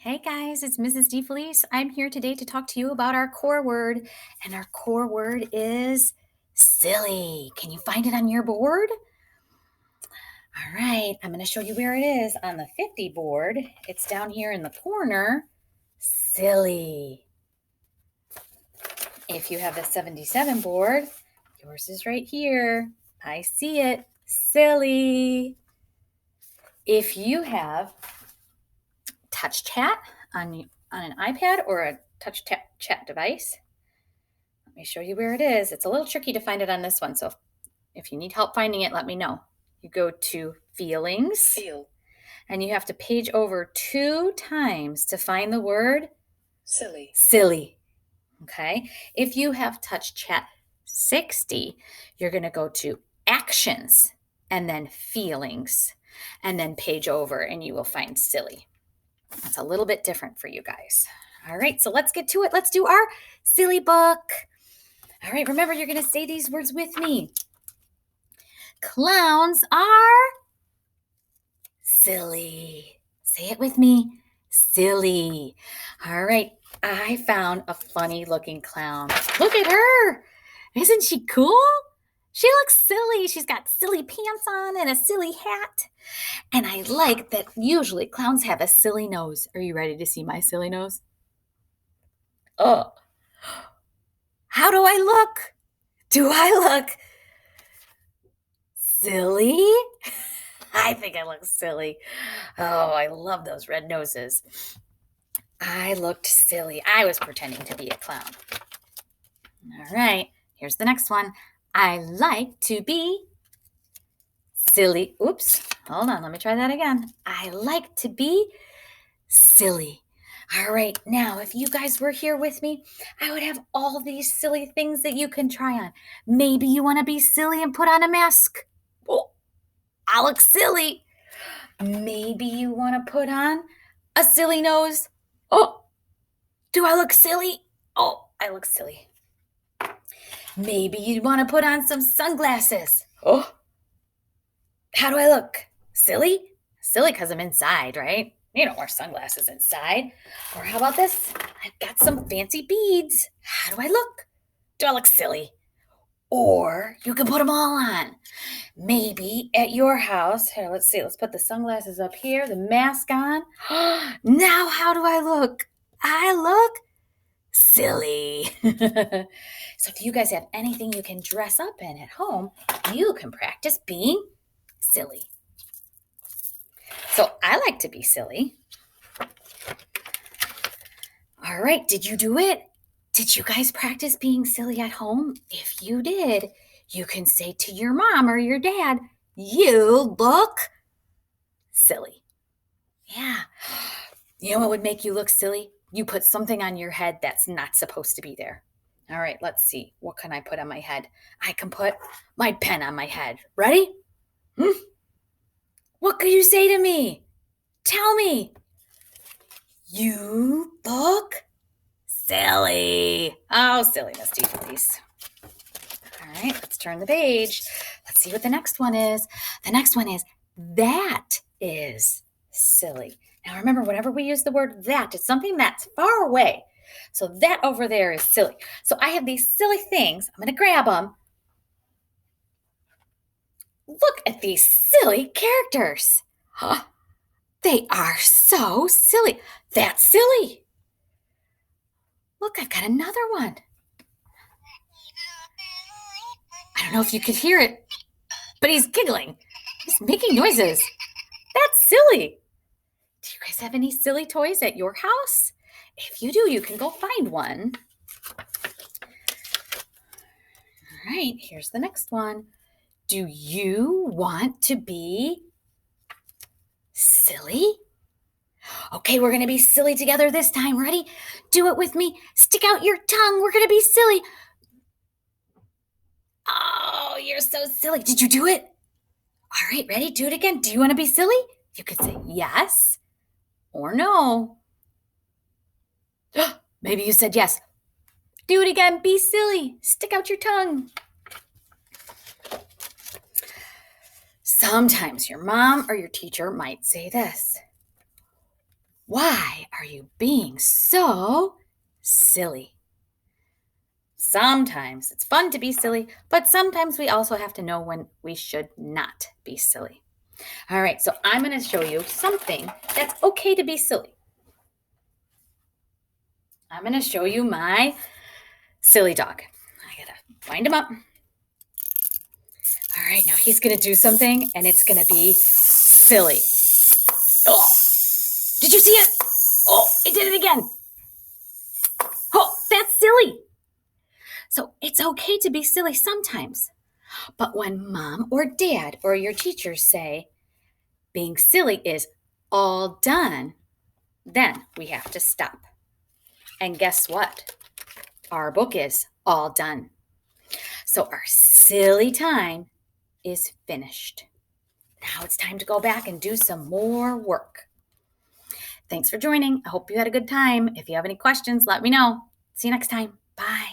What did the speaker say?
Hey guys, it's Mrs. DeFelice. I'm here today to talk to you about our core word, and our core word is silly. Can you find it on your board? All right, I'm going to show you where it is on the 50 board. It's down here in the corner. Silly. If you have the 77 board, yours is right here. I see it. Silly. If you have touch chat on an iPad or a touch chat device, let me show you where it is. It's a little tricky to find it on this one, so if you need help finding it, let me know. You go to Feelings, Feel. and you have to page over 2 times to find the word Silly. silly. Okay? If you have Touch Chat 60, you're going to go to Actions and then Feelings, and then page over, and you will find silly. That's a little bit different for you guys. All right, so let's get to it. Let's do our silly book. All right, remember, you're going to say these words with me. Clowns are silly. Say it with me. Silly. All right, I found a funny looking clown. Look at her. Isn't she cool? She looks silly. She's got silly pants on and a silly hat. And I like that usually clowns have a silly nose. Are you ready to see my silly nose? Oh, how do I look? Do I look silly? I think I look silly. Oh, I love those red noses. I looked silly. I was pretending to be a clown. All right, here's the next one. I like to be silly. Oops, hold on, let me try that again. I like to be silly. All right, now if you guys were here with me, I would have all these silly things that you can try on. Maybe you want to be silly and put on a mask. Oh, I look silly. Maybe you want to put on a silly nose. Oh, do I look silly? Oh, I look silly. Maybe you'd want to put on some sunglasses. Oh, how do I look? Silly? Silly because I'm inside, right? You don't wear sunglasses inside. Or how about this? I've got some fancy beads. How do I look? Do I look silly? Or you can put them all on. Maybe at your house. Here, let's see. Let's put the sunglasses up here, the mask on. Now, how do I look? I look silly. So, if you guys have anything you can dress up in at home, you can practice being silly. So, I like to be silly. All right, did you do it? Did you guys practice being silly at home? If you did, you can say to your mom or your dad, you look silly. Yeah. You know what would make you look silly? You put something on your head that's not supposed to be there. All right, let's see. What can I put on my head? I can put my pen on my head. Ready? Hmm? What could you say to me? Tell me. You look silly. Oh, silly, Miss Felice. All right, let's turn the page. Let's see what the next one is. The next one is that is silly. Now remember, whenever we use the word that, it's something that's far away. So that over there is silly. So I have these silly things. I'm going to grab them. Look at these silly characters. Huh? They are so silly. That's silly. Look, I've got another one. I don't know if you could hear it, but he's giggling. He's making noises. That's silly. Do you guys have any silly toys at your house? If you do, you can go find one. All right, here's the next one. Do you want to be silly? Okay, we're going to be silly together this time. Ready? Do it with me. Stick out your tongue. We're going to be silly. Oh, you're so silly. Did you do it? All right, ready? Do it again. Do you want to be silly? You could say yes or no. Maybe you said yes. Do it again. Be silly. Stick out your tongue. Sometimes your mom or your teacher might say this. Why are you being so silly? Sometimes it's fun to be silly, but sometimes we also have to know when we should not be silly. All right, so I'm going to show you something that's okay to be silly. I'm going to show you my silly dog. I got to wind him up. All right, now he's going to do something and it's going to be silly. Oh, did you see it? Oh, it did it again. Oh, that's silly. So it's okay to be silly sometimes. But when mom or dad or your teachers say being silly is all done, then we have to stop. And guess what? Our book is all done. So our silly time is finished. Now it's time to go back and do some more work. Thanks for joining. I hope you had a good time. If you have any questions, let me know. See you next time. Bye.